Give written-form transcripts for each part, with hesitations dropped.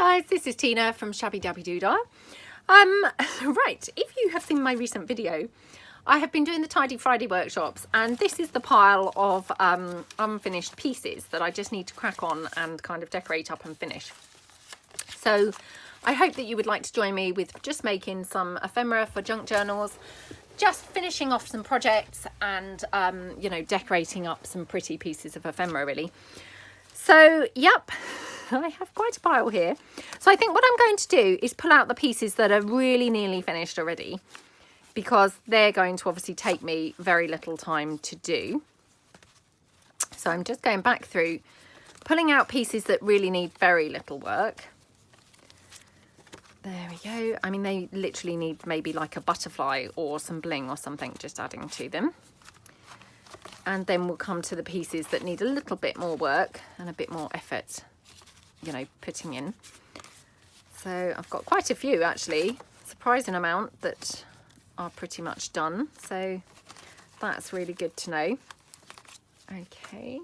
Hi guys, this is Tina from Shabbydabbydoodah. Right, if you have seen my recent video, I have been doing the Tidy Friday workshops, and this is the pile of unfinished pieces that I just need to crack on and kind of decorate up and finish. So I hope that you would like to join me with just making some ephemera for junk journals, just finishing off some projects and, you know, decorating up some pretty pieces of ephemera really. So, yep, I have quite a pile here. So I think what I'm going to do is pull out the pieces that are really nearly finished already, because they're going to obviously take me very little time to do. So I'm just going back through, pulling out pieces that really need very little work. There we go. I mean, they literally need maybe like a butterfly or some bling or something, just adding to them. And then we'll come to the pieces that need a little bit more work and a bit more effort, you know, putting in. So I've got quite a few actually, surprising amount that are pretty much done. So that's really good to know. Okay,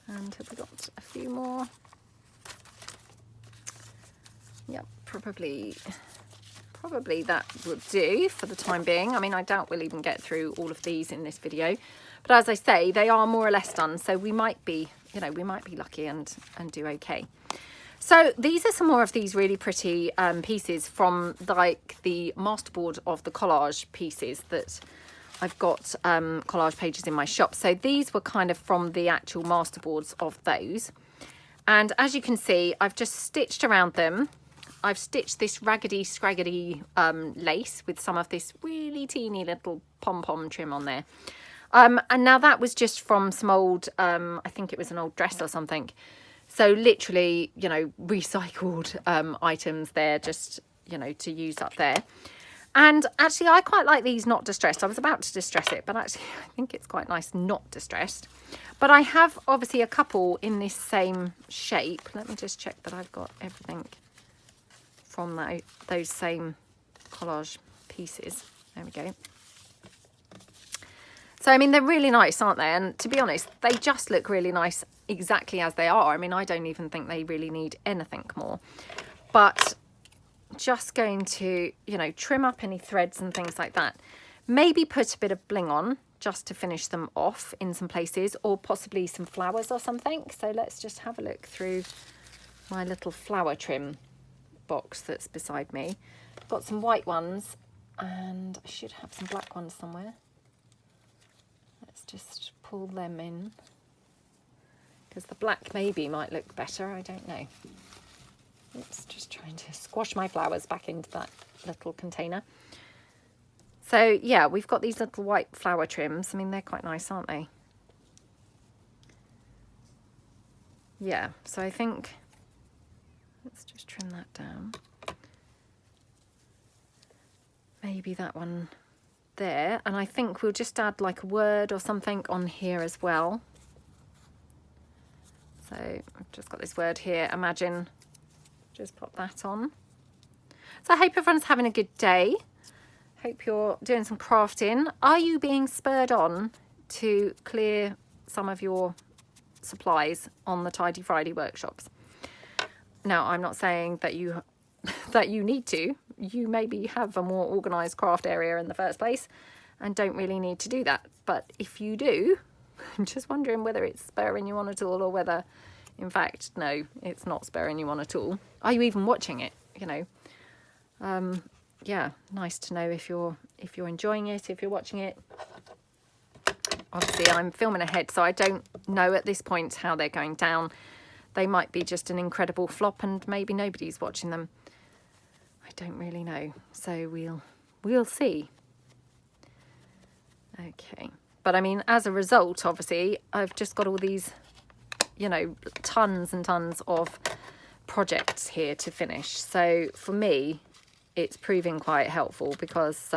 and have we got a few more? Yep, probably that would do for the time being. I mean, I doubt we'll even get through all of these in this video. But as I say, they are more or less done, so we might be, you know, we might be lucky and do okay. So these are some more of these really pretty pieces from like the masterboard of the collage pieces that I've got collage pages in my shop. So these were kind of from the actual masterboards of those. And as you can see, I've just stitched around them. I've stitched this raggedy scraggedy lace with some of this really teeny little pom-pom trim on there. And now that was just from some old, I think it was an old dress or something. So literally, you know, recycled items there, just, you know, to use up there. And actually, I quite like these not distressed. I was about to distress it, but actually, I think it's quite nice not distressed. But I have obviously a couple in this same shape. Let me just check that I've got everything from those same collage pieces. There we go. So, I mean, they're really nice, aren't they? And to be honest, they just look really nice exactly as they are. I mean, I don't even think they really need anything more. But just going to, you know, trim up any threads and things like that. Maybe put a bit of bling on just to finish them off in some places, or possibly some flowers or something. So let's just have a look through my little flower trim box that's beside me. I've got some white ones and I should have some black ones somewhere. Let's just pull them in, because the black maybe might look better, I don't know. Oops, just trying to squash my flowers back into that little container. So yeah, we've got these little white flower trims. I mean, they're quite nice, aren't they? Yeah, so I think, let's just trim that down. Maybe that one there, and I think we'll just add like a word or something on here as well. So I've just got this word here, imagine, just pop that on. So I hope everyone's having a good day. Hope you're doing some crafting. Are you being spurred on to clear some of your supplies on the Tidy Friday workshops? Now, I'm not saying that you need to. You maybe have a more organised craft area in the first place and don't really need to do that. But if you do, I'm just wondering whether it's spurring you on at all, or whether, in fact, no, it's not spurring you on at all. Are you even watching it? You know, yeah, nice to know if you're enjoying it, if you're watching it. Obviously, I'm filming ahead, so I don't know at this point how they're going down. They might be just an incredible flop, and maybe nobody's watching them. I don't really know, so we'll see. Okay, but I mean, as a result, obviously, I've just got all these, you know, tons and tons of projects here to finish. So for me, it's proving quite helpful, because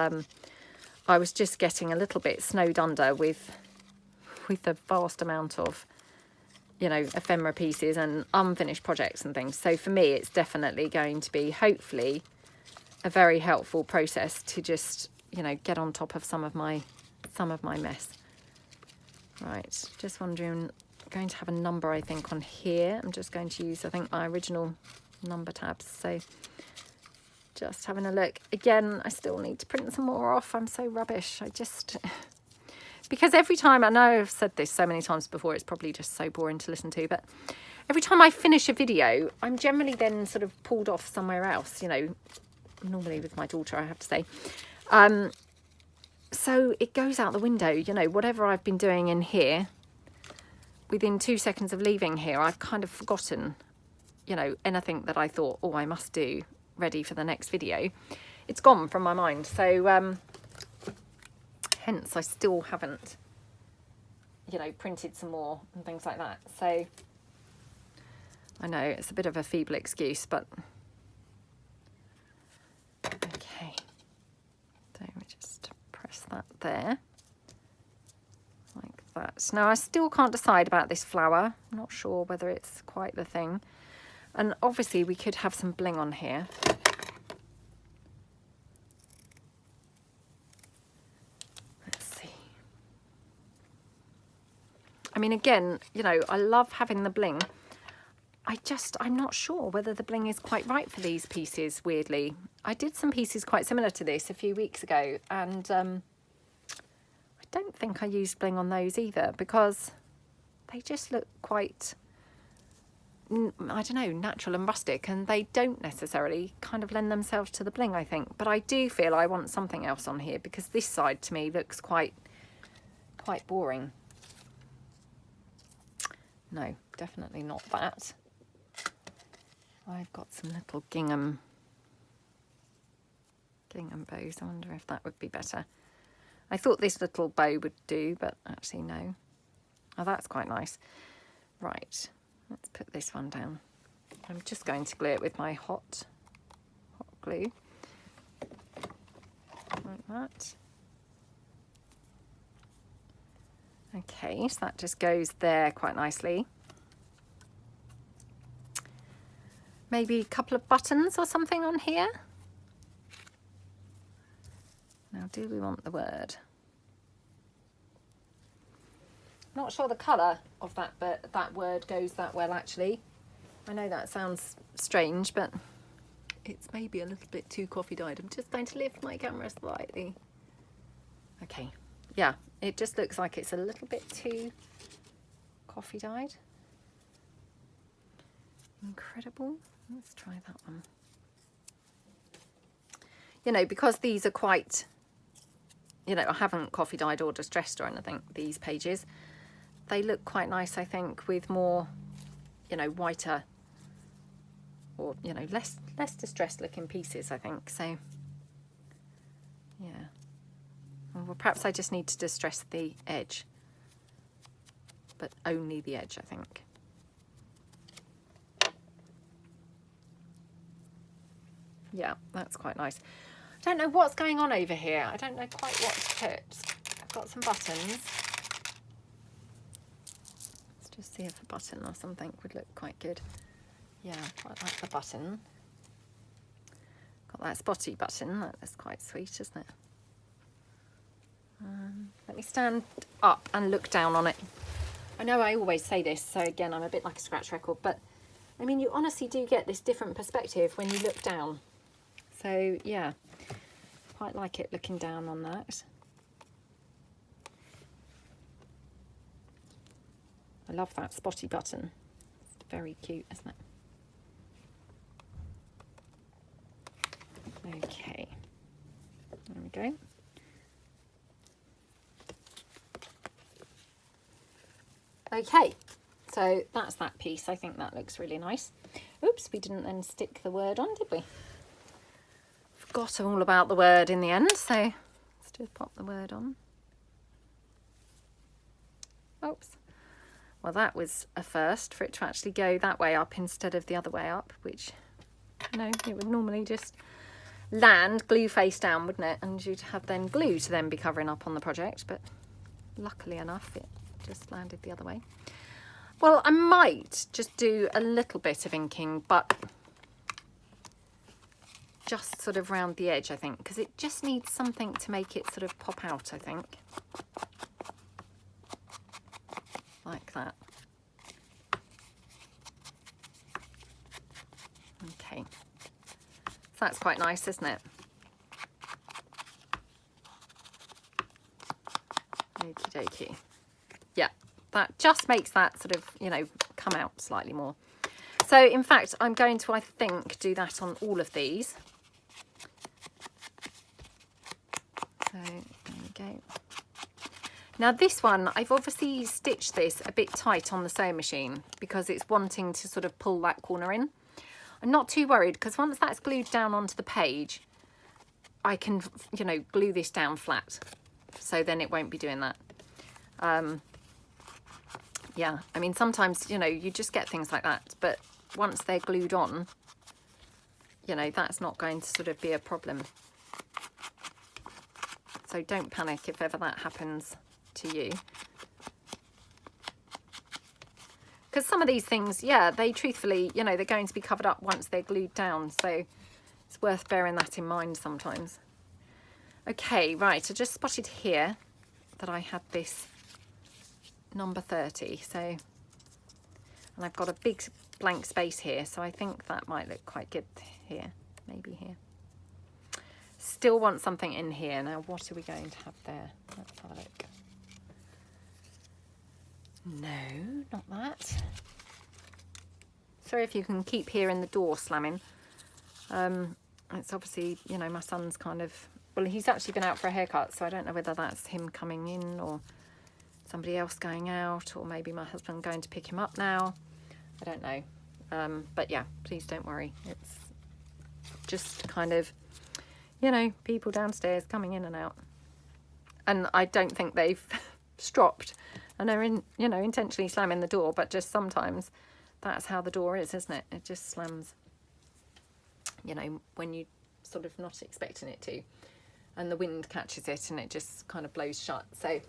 I was just getting a little bit snowed under with the vast amount of, you know, ephemera pieces and unfinished projects and things. So for me, it's definitely going to be, hopefully, a very helpful process to just, you know, get on top of some of my mess. Right, just wondering going to have a number, I think, on here. I'm just going to use, I think, my original number tabs. So just having a look. Again, I still need to print some more off. I'm so rubbish. I just... Because every time, I know I've said this so many times before, it's probably just so boring to listen to, but every time I finish a video, I'm generally then sort of pulled off somewhere else, you know, normally with my daughter, I have to say. So it goes out the window, you know, whatever I've been doing in here, within 2 seconds of leaving here, I've kind of forgotten, you know, anything that I thought, oh, I must do ready for the next video. It's gone from my mind. So hence I still haven't, you know, printed some more and things like that. So I know it's a bit of a feeble excuse, but okay. So we just press that there like that. Now I still can't decide about this flower. I'm not sure whether it's quite the thing. And obviously we could have some bling on here. Let's see. I mean, again, you know, I love having the bling. I'm not sure whether the bling is quite right for these pieces, weirdly. I did some pieces quite similar to this a few weeks ago, and I don't think I used bling on those either, because they just look quite, I don't know, natural and rustic, and they don't necessarily kind of lend themselves to the bling, I think. But I do feel I want something else on here, because this side to me looks quite boring. No, definitely not that. I've got some little gingham bows. I wonder if that would be better. I thought this little bow would do, but actually no. Oh, that's quite nice. Right, let's put this one down. I'm just going to glue it with my hot glue. Like that. Okay, so that just goes there quite nicely. Maybe a couple of buttons or something on here. Now, do we want the word? Not sure the colour of that, but that word goes that well, actually. I know that sounds strange, but it's maybe a little bit too coffee dyed. I'm just going to lift my camera slightly. Okay, yeah, it just looks like it's a little bit too coffee dyed. Incredible. Let's try that one. You know, because these are quite, you know, I haven't coffee dyed or distressed or anything, these pages. They look quite nice, I think, with more, you know, whiter or, you know, less distressed looking pieces, I think. So, yeah. Well, perhaps I just need to distress the edge, but only the edge, I think. Yeah, that's quite nice. I don't know what's going on over here. I don't know quite what to put. I've got some buttons. Let's just see if a button or something would look quite good. Yeah, quite like the button. Got that spotty button. That's quite sweet, isn't it? Let me stand up and look down on it. I know I always say this, so again, I'm a bit like a scratch record, but I mean, you honestly do get this different perspective when you look down. So yeah, quite like it looking down on that. I love that spotty button. It's very cute, isn't it? Okay, there we go. Okay, so that's that piece. I think that looks really nice. Oops, we didn't then stick the word on, did we? Forgot all about the word in the end, so let's just pop the word on. Oops. Well, that was a first for it to actually go that way up instead of the other way up, which, you know, it would normally just land glue face down, wouldn't it? And you'd have then glue to then be covering up on the project, but luckily enough, it just landed the other way. Well, I might just do a little bit of inking, but just sort of round the edge, I think, because it just needs something to make it sort of pop out, I think. Like that. Okay, so that's quite nice, isn't it? Okie dokie. Yeah, that just makes that sort of, you know, come out slightly more. So in fact, I'm going to, I think, do that on all of these. So there we go. Now this one, I've obviously stitched this a bit tight on the sewing machine because it's wanting to sort of pull that corner in. I'm not too worried because once that's glued down onto the page, I can, you know, glue this down flat. So then it won't be doing that. Yeah, I mean, sometimes, you know, you just get things like that. But once they're glued on, you know, that's not going to sort of be a problem. So don't panic if ever that happens to you. Because some of these things, yeah, they truthfully, you know, they're going to be covered up once they're glued down. So it's worth bearing that in mind sometimes. Okay, right, I just spotted here that I had this number 30. So, and I've got a big blank space here. So I think that might look quite good here, maybe here. Still want something in here. Now, what are we going to have there? Let's have a look. No, not that. Sorry if you can keep hearing the door slamming. It's obviously, you know, my son's kind of, well, he's actually been out for a haircut, so I don't know whether that's him coming in or somebody else going out, or maybe my husband going to pick him up now. I don't know. But yeah, please don't worry. It's just kind of, you know, people downstairs coming in and out. And I don't think they've stropped and they're in, you know, intentionally slamming the door, but just sometimes that's how the door is, isn't it? It just slams, you know, when you sort of not expecting it to, and the wind catches it and it just kind of blows shut. So,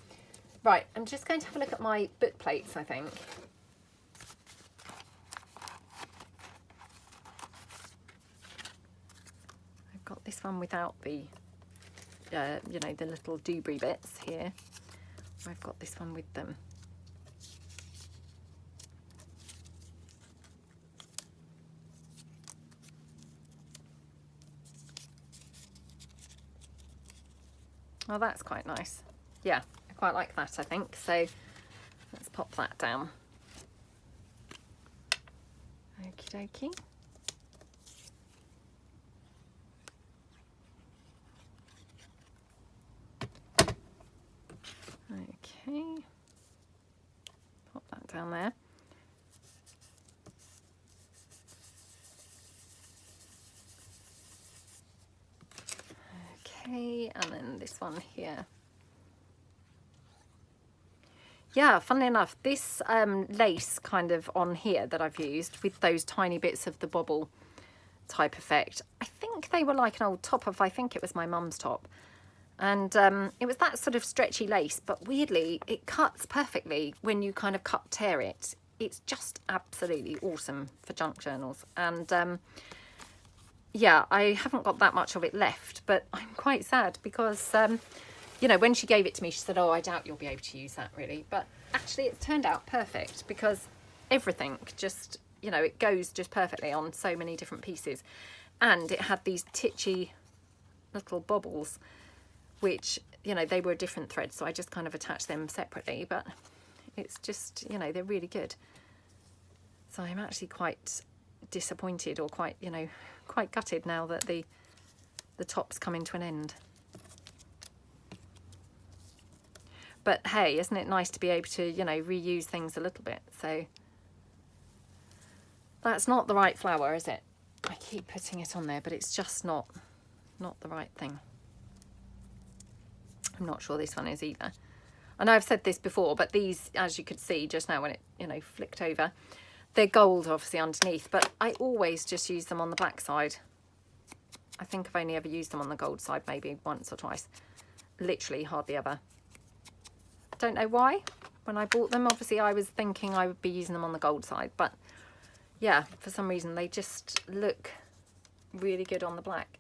right, I'm just going to have a look at my book plates, I think. I've got this one without the, you know, the little doobry bits here. I've got this one with them. Oh, that's quite nice. Yeah, I quite like that, I think. So let's pop that down. Okie dokie. Okay, pop that down there. Okay, and then this one here. Yeah, funnily enough, this lace kind of on here that I've used with those tiny bits of the bobble type effect, I think they were like an old top of, I think it was my mum's top. And it was that sort of stretchy lace, but weirdly, it cuts perfectly when you kind of cut tear it. It's just absolutely awesome for junk journals. And yeah, I haven't got that much of it left, but I'm quite sad because, you know, when she gave it to me, she said, oh, I doubt you'll be able to use that really. But actually, it's turned out perfect because everything just, you know, it goes just perfectly on so many different pieces. And it had these titchy little bobbles, which, you know, they were a different thread, so I just kind of attached them separately, but it's just, you know, they're really good. So I'm actually quite disappointed, or quite, you know, quite gutted now that the top's coming to an end. But hey, isn't it nice to be able to, you know, reuse things a little bit? So that's not the right flower, is it? I keep putting it on there, but it's just not the right thing. I'm not sure this one is either. I know I've said this before, but these, as you could see just now when it, you know, flicked over, they're gold obviously underneath, but I always just use them on the black side. I think I've only ever used them on the gold side, maybe once or twice. Literally hardly ever. Don't know why. When I bought them, obviously I was thinking I would be using them on the gold side, but yeah, for some reason they just look really good on the black.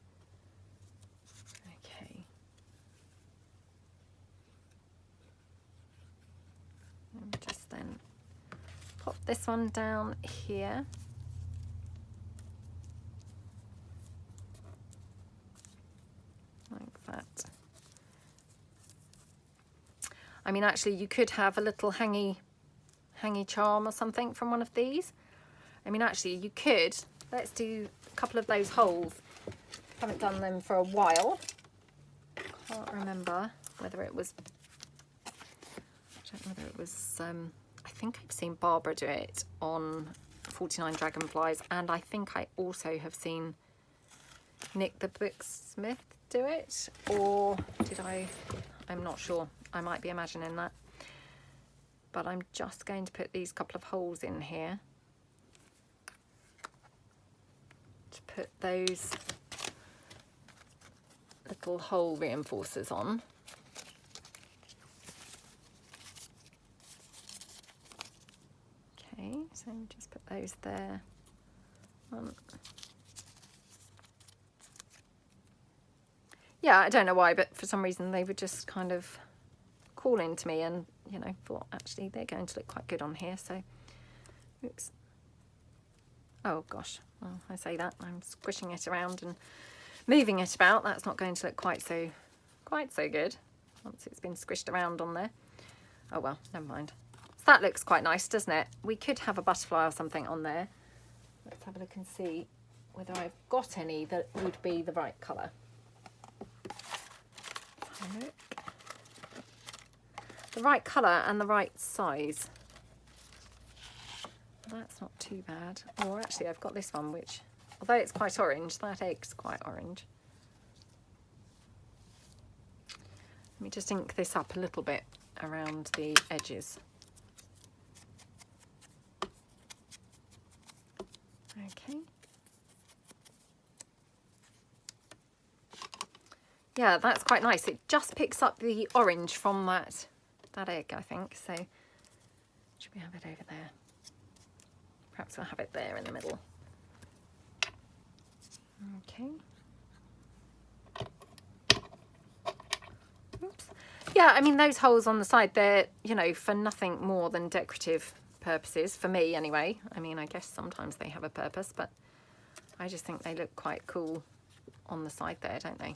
Okay. And just then pop this one down here. I mean, actually you could have a little hangy charm or something from one of these. I mean, actually you could, let's do a couple of those holes. Haven't done them for a while. Can't remember whether it was, I don't know whether it was, I think I've seen Barbara do it on 49 Dragonflies, and I think I also have seen Nick the Booksmith do it, or did I'm not sure, I might be imagining that. But I'm just going to put these couple of holes in here to put those little hole reinforcers on. Okay, so just put those there. Yeah, I don't know why, but for some reason they were just kind of calling to me, and you know, thought actually they're going to look quite good on here. So, oops. Oh gosh, well, I say that, I'm squishing it around and moving it about. That's not going to look quite so good once it's been squished around on there. Oh well, never mind. So that looks quite nice, doesn't it? We could have a butterfly or something on there. Let's have a look and see whether I've got any that would be the right colour. Let's have a look. The right colour and the right size. That's not too bad. Or actually I've got this one, which, although it's quite orange, that egg's quite orange. Let me just ink this up a little bit around the edges. Okay. Yeah, that's quite nice. It just picks up the orange from that egg, I think. So should we have it over there? Perhaps we'll have it there in the middle. Okay. Oops. Yeah, I mean, those holes on the side, they're, you know, for nothing more than decorative purposes, for me anyway. I mean, I guess sometimes they have a purpose, but I just think they look quite cool on the side there, don't they?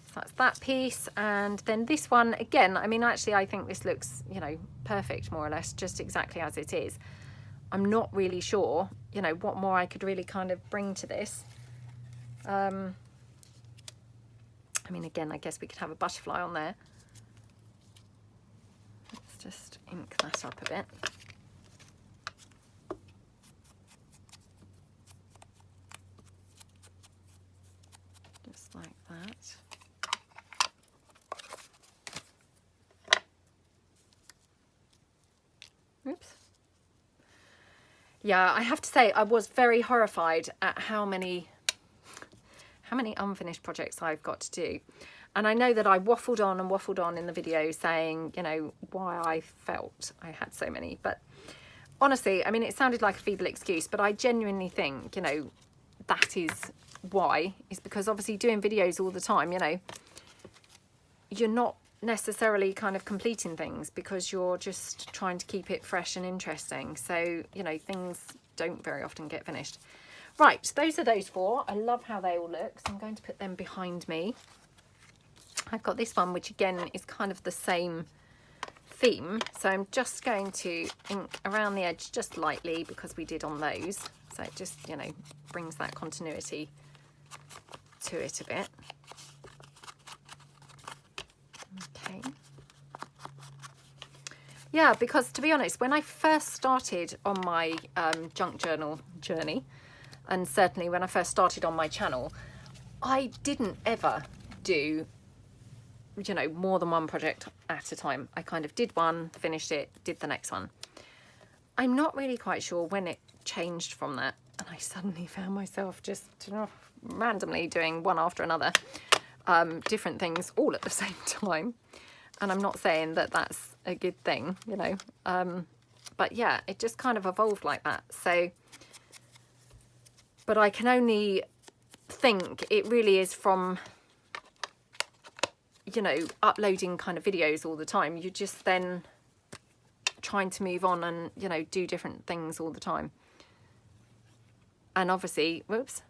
So that's that piece. And then this one, again, I mean, actually, I think this looks, you know, perfect, more or less, just exactly as it is. I'm not really sure, you know, what more I could really kind of bring to this. I mean, again, I guess we could have a butterfly on there. Let's just ink that up a bit. Just like that. Oops. Yeah, I have to say I was very horrified at how many unfinished projects I've got to do. And I know that I waffled on in the video saying, you know, why I felt I had so many. But honestly, I mean, it sounded like a feeble excuse, but I genuinely think, you know, that is why. Is because obviously doing videos all the time, you know, you're not necessarily kind of completing things because you're just trying to keep it fresh and interesting. So, you know, things don't very often get finished. Right, those are those four. I love how they all look, so I'm going to put them behind me. I've got this one, which again is kind of the same theme. So I'm just going to ink around the edge just lightly because we did on those. So it just, you know, brings that continuity to it a bit. Okay. Yeah, because to be honest, when I first started on my junk journal journey, and certainly when I first started on my channel, I didn't ever do, you know, more than one project at a time. I kind of did one, finished it, did the next one. I'm not really quite sure when it changed from that, and I suddenly found myself just randomly doing one after another, different things all at the same time. And I'm not saying that that's a good thing, you know, but yeah, it just kind of evolved like that. So, but I can only think it really is from, you know, uploading kind of videos all the time. You're just then trying to move on and, you know, do different things all the time. And obviously, whoops,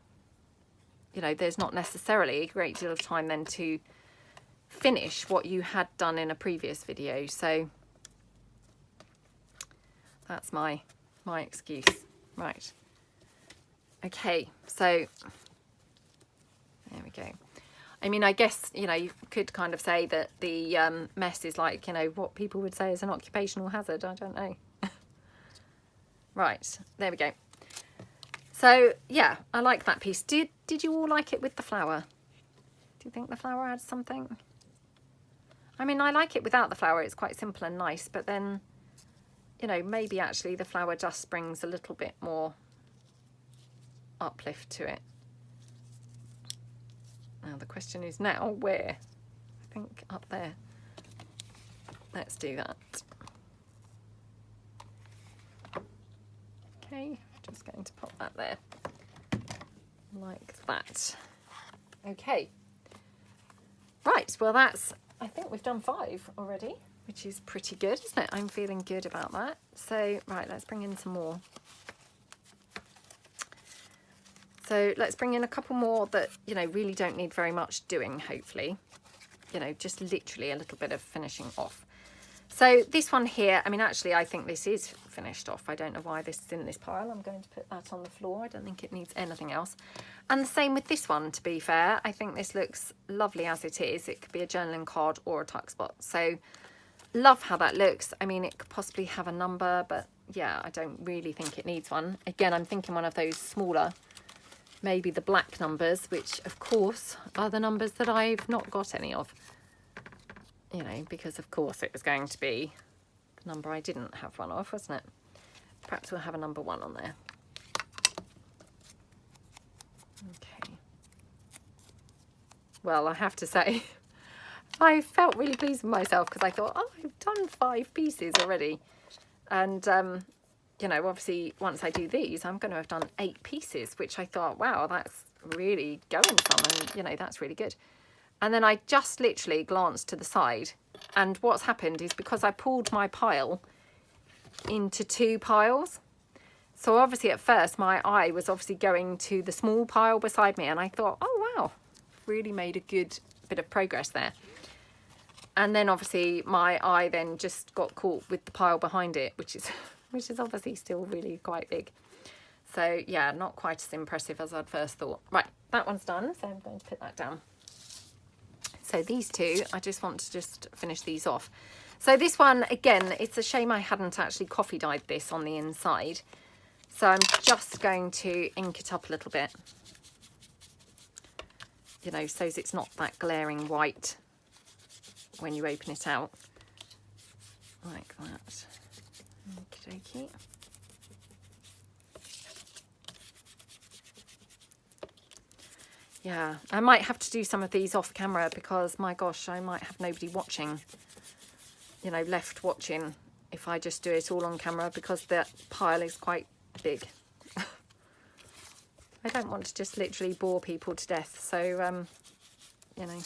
you know, there's not necessarily a great deal of time then to finish what you had done in a previous video. So that's my excuse. Right. Okay, so there we go. I mean, I guess, you know, you could kind of say that the mess is like, you know, what people would say is an occupational hazard. I don't know. Right, there we go. So, yeah, I like that piece. Did you all like it with the flower? Do you think the flower adds something? I mean, I like it without the flower. It's quite simple and nice. But then, you know, maybe actually the flower just brings a little bit more uplift to it. Now the question is now where? I think up there. Let's do that. Okay, just going to pop that there like that. Okay, right, well that's, I think we've done 5 already, which is pretty good, isn't it? I'm feeling good about that. So right, let's bring in some more. So let's bring in a couple more that, you know, really don't need very much doing, hopefully. You know, just literally a little bit of finishing off. So this one here, I mean, actually, I think this is finished off. I don't know why this is in this pile. I'm going to put that on the floor. I don't think it needs anything else. And the same with this one, to be fair. I think this looks lovely as it is. It could be a journaling card or a tuck spot. So love how that looks. I mean, it could possibly have a number, but yeah, I don't really think it needs one. Again, I'm thinking one of those smaller, maybe the black numbers, which of course are the numbers that I've not got any of. You know, because of course it was going to be the number I didn't have one of, wasn't it? Perhaps we'll have a number 1 on there. Okay. Well, I have to say, I felt really pleased with myself because I thought, oh, I've done 5 pieces already. And, you know, obviously once I do these, I'm going to have done 8 pieces, which I thought, wow, that's really going some, and, you know, that's really good. And then I just literally glanced to the side, and what's happened is because I pulled my pile into 2 piles. So obviously at first my eye was obviously going to the small pile beside me, and I thought, oh wow, really made a good bit of progress there. And then obviously my eye then just got caught with the pile behind it, which is obviously still really quite big. So yeah, not quite as impressive as I'd first thought. Right, that one's done, so I'm going to put that down. So these 2, I just want to just finish these off. So this one, again, it's a shame I hadn't actually coffee dyed this on the inside. So I'm just going to ink it up a little bit. You know, so it's not that glaring white when you open it out. Like that. Okie dokie. Yeah, I might have to do some of these off camera because, my gosh, I might have nobody watching, you know, left watching if I just do it all on camera because the pile is quite big. I don't want to just literally bore people to death, so, you know.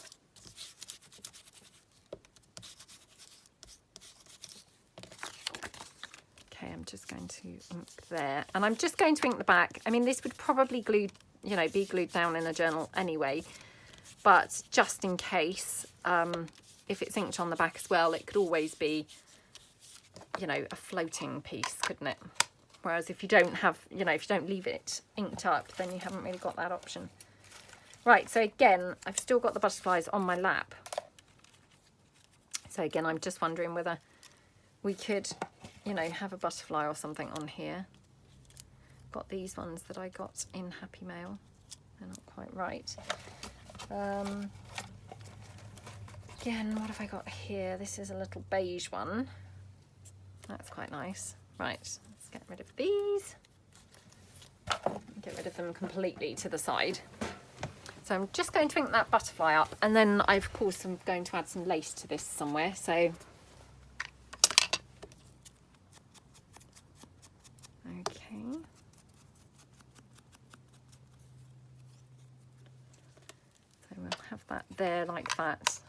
Okay, I'm just going to ink there. And I'm just going to ink the back. I mean, this would probably glue, you know, be glued down in a journal anyway, but just in case, if it's inked on the back as well, it could always be, you know, a floating piece, couldn't it? Whereas if you don't have, you know, if you don't leave it inked up, then you haven't really got that option. Right, so again, I've still got the butterflies on my lap. So again, I'm just wondering whether we could, you know, have a butterfly or something on here. Got these ones that I got in Happy Mail. They're not quite right. Again, what have I got here? This is a little beige one. That's quite nice. Right, let's get rid of these. Get rid of them completely to the side. So I'm just going to ink that butterfly up, and then I, of course, I'm going to add some lace to this somewhere. So that there like that.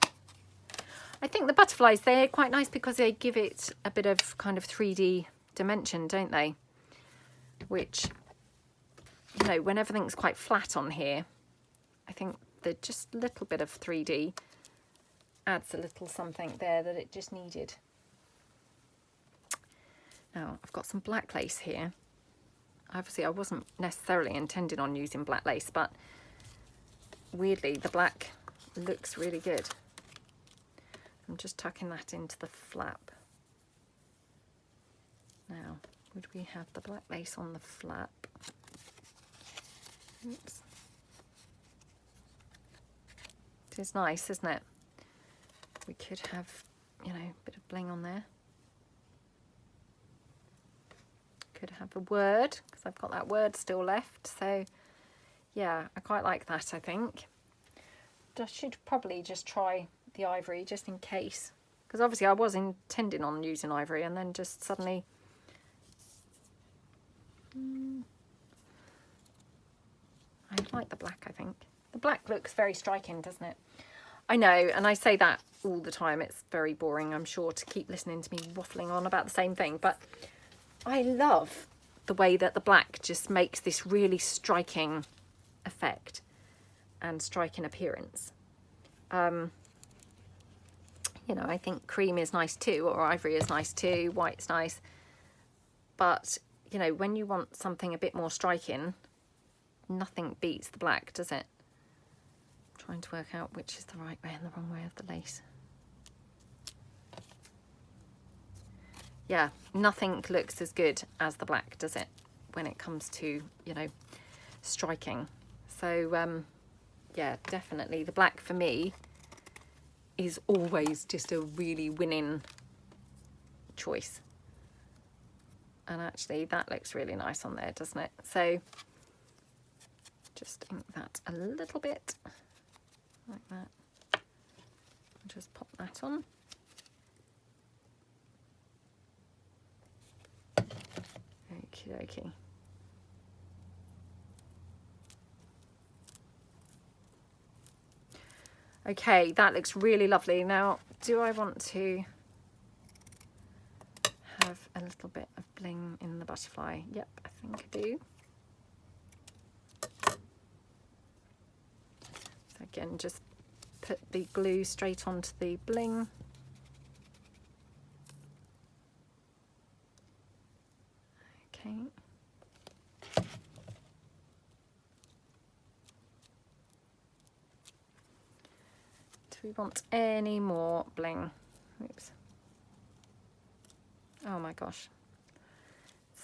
I think the butterflies, they're quite nice because they give it a bit of kind of 3D dimension, don't they? Which, you know, when everything's quite flat on here, I think they're just a little bit of 3D adds a little something there that it just needed. Now I've got some black lace here. Obviously I wasn't necessarily intending on using black lace, but weirdly the black looks really good. I'm just tucking that into the flap. Now, would we have the black lace on the flap? Oops. It is nice, isn't it? We could have, you know, a bit of bling on there. Could have a word, because I've got that word still left. So, yeah, I quite like that, I think. I should probably just try the ivory, just in case. Because obviously I was intending on using ivory, and then just suddenly... I like the black, I think. The black looks very striking, doesn't it? I know, and I say that all the time. It's very boring, I'm sure, to keep listening to me waffling on about the same thing. But I love the way that the black just makes this really striking effect and striking appearance. You know, I think cream is nice too, or ivory is nice too, white's nice. But, you know, when you want something a bit more striking, nothing beats the black, does it? I'm trying to work out which is the right way and the wrong way of the lace. Yeah, nothing looks as good as the black, does it, when it comes to, you know, striking. So, yeah, definitely the black for me is always just a really winning choice. And actually that looks really nice on there, doesn't it? So just ink that a little bit like that. Just pop that on. Okie dokie. Okay, that looks really lovely. Now, do I want to have a little bit of bling in the butterfly? Yep, I think I do. So again, just put the glue straight onto the bling. Okay. Do we want any more bling? Oops. Oh my gosh.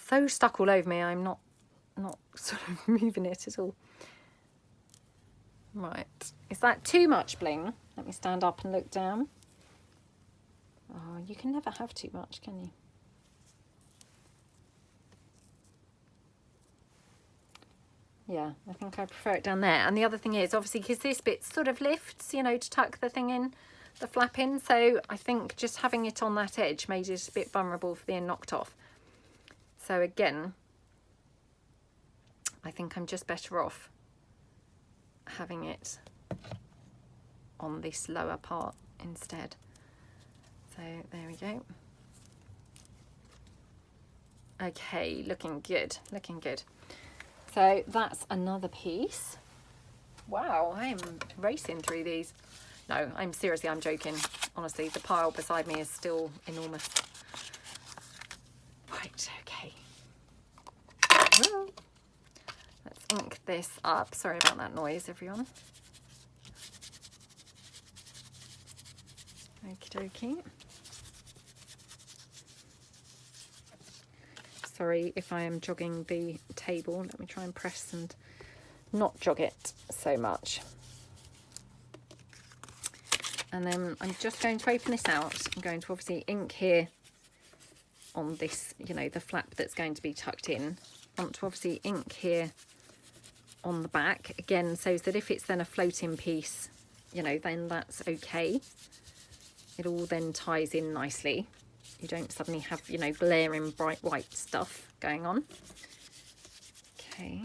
So stuck all over me, I'm not sort of moving it at all. Right. Is that too much bling? Let me stand up and look down. Oh, you can never have too much, can you? Yeah, I think I prefer it down there. And the other thing is, obviously, because this bit sort of lifts, you know, to tuck the thing in, the flap in. So I think just having it on that edge made it a bit vulnerable for being knocked off. So again, I think I'm just better off having it on this lower part instead. So there we go. Okay, looking good, looking good. So that's another piece. Wow, I am racing through these. No, I'm seriously, I'm joking. Honestly, the pile beside me is still enormous. Right, okay. Well, let's ink this up. Sorry about that noise, everyone. Okie dokie. Sorry if I am jogging the table. Let me try and press and not jog it so much. And then I'm just going to open this out. I'm going to obviously ink here on this, you know, the flap that's going to be tucked in. I want to obviously ink here on the back again, so that if it's then a floating piece, you know, then that's okay. It all then ties in nicely. You don't suddenly have, you know, glaring bright white stuff going on. Okay.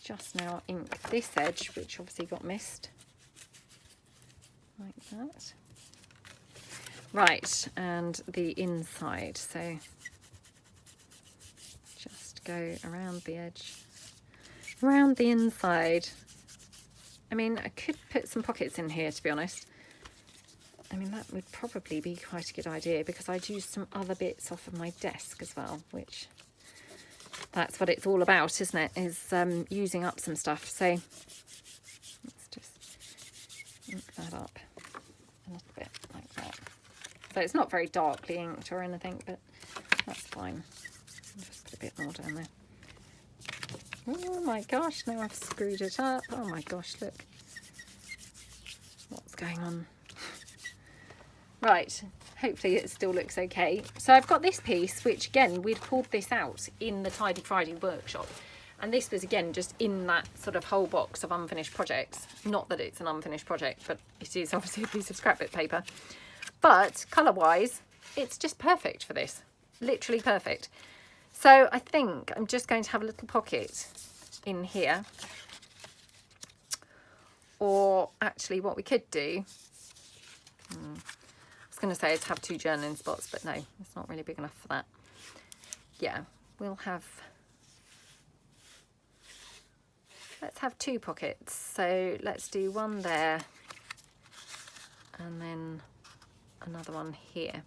Just now ink this edge, which obviously got missed. Like that. Right, and the inside. So just go around the edge, around the inside. I mean, I could put some pockets in here, to be honest. I mean, that would probably be quite a good idea because I'd use some other bits off of my desk as well, which that's what it's all about, isn't it? Is using up some stuff. So let's just ink that up a little bit like that. So it's not very darkly inked or anything, but that's fine. I'll just put a bit more down there. Oh my gosh, now I've screwed it up. Oh my gosh, look. What's going on? Right, hopefully it still looks okay. So I've got this piece, which again, we'd pulled this out in the Tidy Friday workshop. And this was again, just in that sort of whole box of unfinished projects. Not that it's an unfinished project, but it is obviously a piece of scrapbook paper. But colour-wise, it's just perfect for this. Literally perfect. So I think I'm just going to have a little pocket in here. Or actually what we could do, I was going to say to have 2 journaling spots, but no, it's not really big enough for that. Yeah, we'll have, let's have 2 pockets. So let's do one there and then another one here.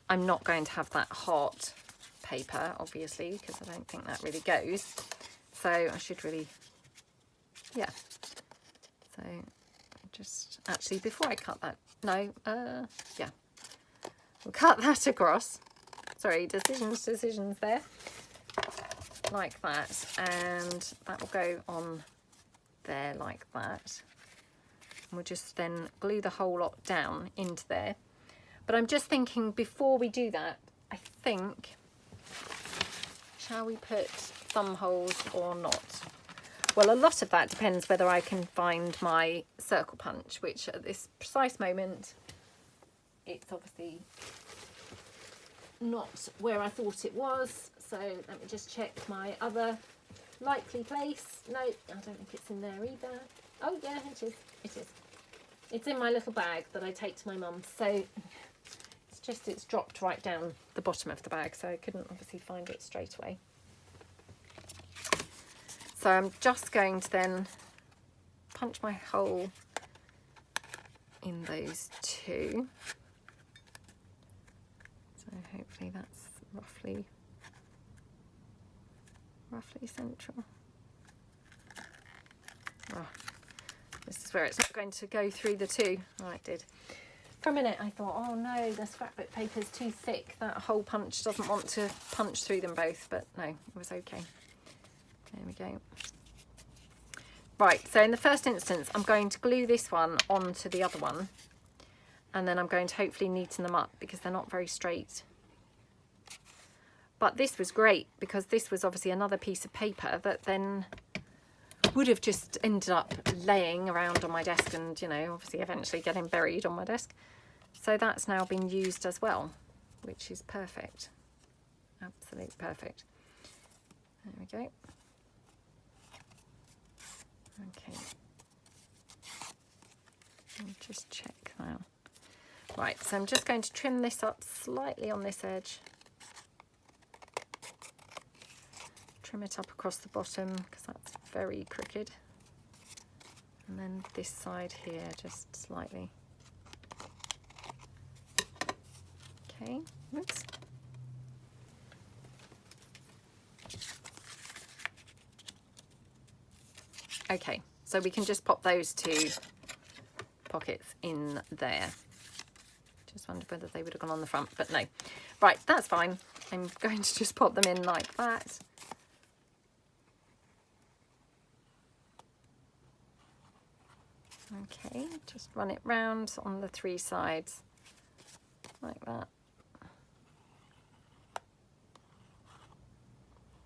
I'm not going to have that heart paper, obviously, because I don't think that really goes. So I should really, yeah. So just actually before I cut that, no, yeah, we'll cut that across. Sorry, decisions there, like that, and that will go on there like that. And we'll just then glue the whole lot down into there. But I'm just thinking before we do that, I think, shall we put thumb holes or not? Well, a lot of that depends whether I can find my circle punch, which at this precise moment, it's obviously not where I thought it was. So let me just check my other likely place. No, I don't think it's in there either. Oh yeah, it is. It is. It's in my little bag that I take to my mum. So it's dropped right down the bottom of the bag, so I couldn't obviously find it straight away. So I'm just going to then punch my hole in those 2. So hopefully that's roughly central. Oh, this is where it's not going to go through the 2. Oh, it did. For a minute I thought, oh no, the scrapbook paper is too thick. That hole punch doesn't want to punch through them both, but no, it was okay. There we go. Right, so in the first instance, I'm going to glue this one onto the other one, and then I'm going to hopefully neaten them up because they're not very straight. But this was great because this was obviously another piece of paper that then would have just ended up laying around on my desk and, you know, obviously eventually getting buried on my desk. So that's now been used as well, which is perfect. Absolute perfect. There we go. Okay. I'll just check now. Right, so I'm just going to trim this up slightly on this edge. Trim it up across the bottom because that's very crooked. And then this side here just slightly. Okay, oops. Okay, so we can just pop those 2 pockets in there. Just wondered whether they would have gone on the front, but no. Right, that's fine. I'm going to just pop them in like that. Okay, just run it round on the 3 sides like that.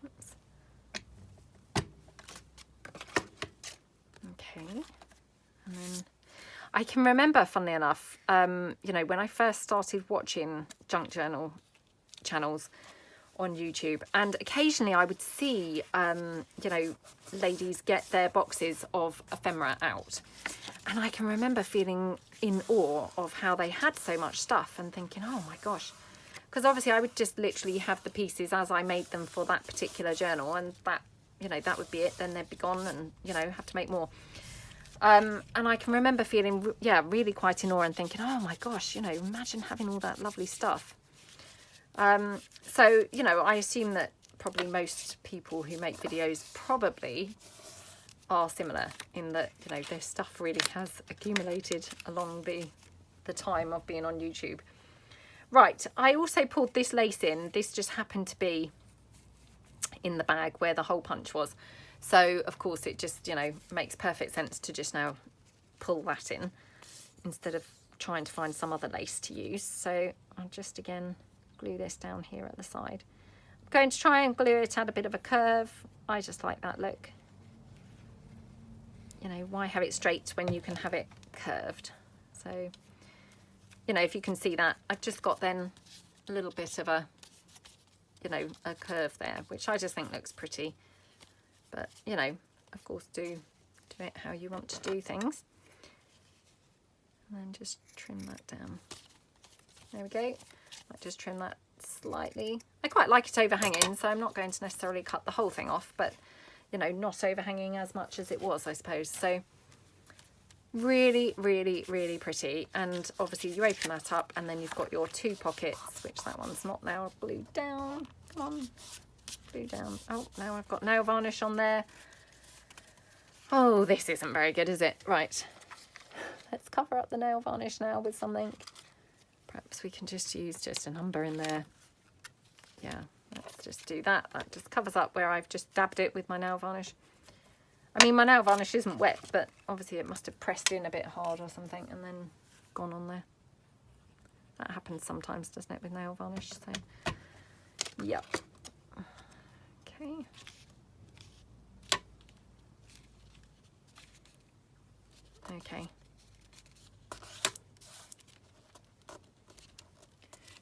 Oops. Okay, and then I can remember, funnily enough, you know, when I first started watching junk journal channels on YouTube, and occasionally I would see, you know, ladies get their boxes of ephemera out, and I can remember feeling in awe of how they had so much stuff and thinking, oh my gosh, because obviously I would just literally have the pieces as I made them for that particular journal, and that, you know, that would be it. Then they'd be gone, and, you know, have to make more. And I can remember feeling, yeah, really quite in awe and thinking, oh my gosh, you know, imagine having all that lovely stuff. So, you know, I assume that probably most people who make videos probably are similar in that, you know, their stuff really has accumulated along the time of being on YouTube. Right, I also pulled this lace in. This just happened to be in the bag where the hole punch was. So, of course, it just, you know, makes perfect sense to just now pull that in instead of trying to find some other lace to use. So I'll just, again, glue this down here at the side. I'm going to try and glue it at a bit of a curve. I just like that look. You know, why have it straight when you can have it curved? So, you know, if you can see that, I've just got then a little bit of a, you know, a curve there, which I just think looks pretty. But, you know, of course, do it how you want to do things. And then just trim that down. There we go. Might just trim that slightly. I quite like it overhanging, so I'm not going to necessarily cut the whole thing off, but, you know, not overhanging as much as it was, I suppose. So really, really, really pretty. And obviously you open that up and then you've got your two pockets, which that one's not now glued down. Come on. Glue down. Oh, now I've got nail varnish on there. Oh, this isn't very good, is it? Right, let's cover up the nail varnish now with something. Perhaps we can just use just a number in there. Yeah, let's just do that. That just covers up where I've just dabbed it with my nail varnish. I mean, my nail varnish isn't wet, but obviously it must have pressed in a bit hard or something and then gone on there. That happens sometimes, doesn't it, with nail varnish? So, yep. Okay. Okay.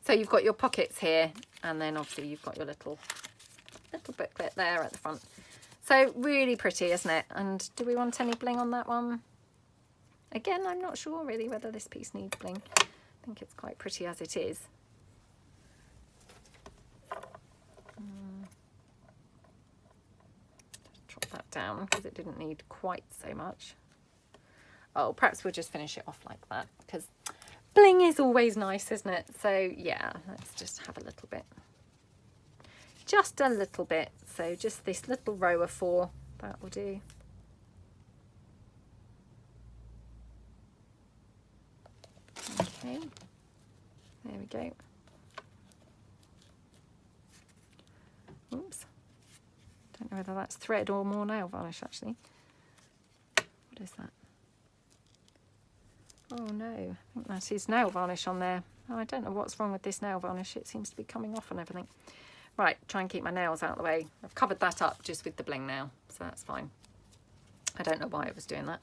So you've got your pockets here, and then obviously you've got your little booklet there at the front. So really pretty, isn't it? And do we want any bling on that one? Again, I'm not sure really whether this piece needs bling. I think it's quite pretty as it is. Drop that down because it didn't need quite so much. Oh, perhaps we'll just finish it off like that because bling is always nice, isn't it? So yeah, let's just have a little bit. Just a little bit. So just this little row of 4, that will do. Okay, there we go. Oops. Don't know whether that's thread or more nail varnish actually. What is that? Oh no, I think that is nail varnish on there. Oh, I don't know what's wrong with this nail varnish. It seems to be coming off and everything. Right, try and keep my nails out of the way. I've covered that up just with the bling now, so that's fine. I don't know why it was doing that.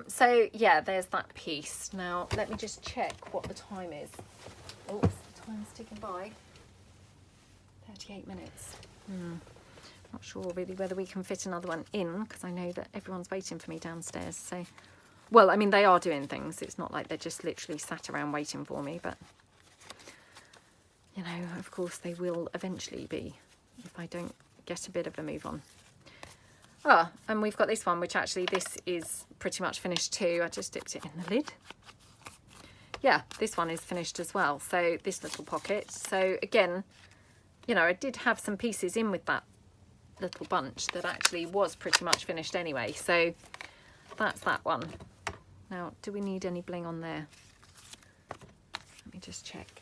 So yeah, there's that piece. Now let me just check what the time is. Oh, the time's ticking by. 38 minutes. Not sure really whether we can fit another one in because I know that everyone's waiting for me downstairs. So, well, I mean, they are doing things. It's not like they're just literally sat around waiting for me, but you know, of course they will eventually be if I don't get a bit of a move on. Oh, and we've got this one, which actually this is pretty much finished too. I just dipped it in the lid. Yeah, this one is finished as well. So this little pocket. So again, you know, I did have some pieces in with that little bunch that actually was pretty much finished anyway. So that's that one. Now, do we need any bling on there? Let me just check.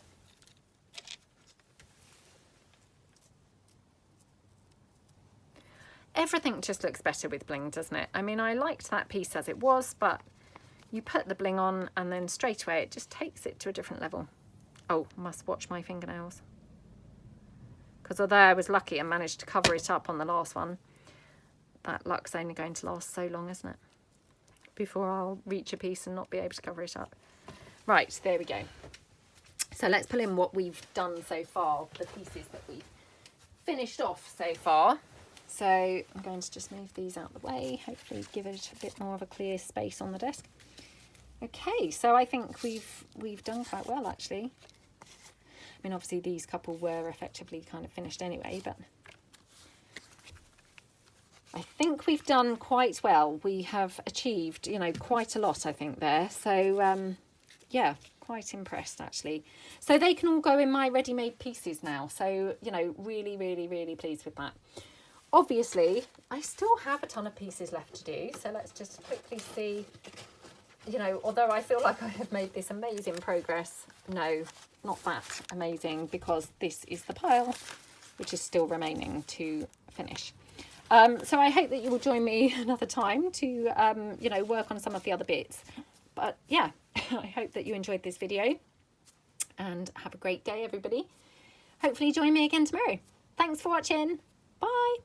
Everything just looks better with bling, doesn't it? I mean, I liked that piece as it was, but you put the bling on and then straight away it just takes it to a different level. Oh, must watch my fingernails. Because although I was lucky and managed to cover it up on the last one, that luck's only going to last so long, isn't it? Before I'll reach a piece and not be able to cover it up. Right, there we go. So let's pull in what we've done so far, the pieces that we've finished off so far. So I'm going to just move these out of the way, hopefully give it a bit more of a clear space on the desk. Okay, so I think we've done quite well actually. I mean, obviously these couple were effectively kind of finished anyway, but I think we've done quite well. We have achieved, you know, quite a lot, I think, there. So, yeah, quite impressed, actually. So they can all go in my ready-made pieces now. So, you know, really, really, really pleased with that. Obviously, I still have a ton of pieces left to do. So let's just quickly see, you know, although I feel like I have made this amazing progress, no, not that amazing, because this is the pile which is still remaining to finish. So I hope that you will join me another time to, you know, work on some of the other bits. But yeah, I hope that you enjoyed this video and have a great day, everybody. Hopefully join me again tomorrow. Thanks for watching. Bye.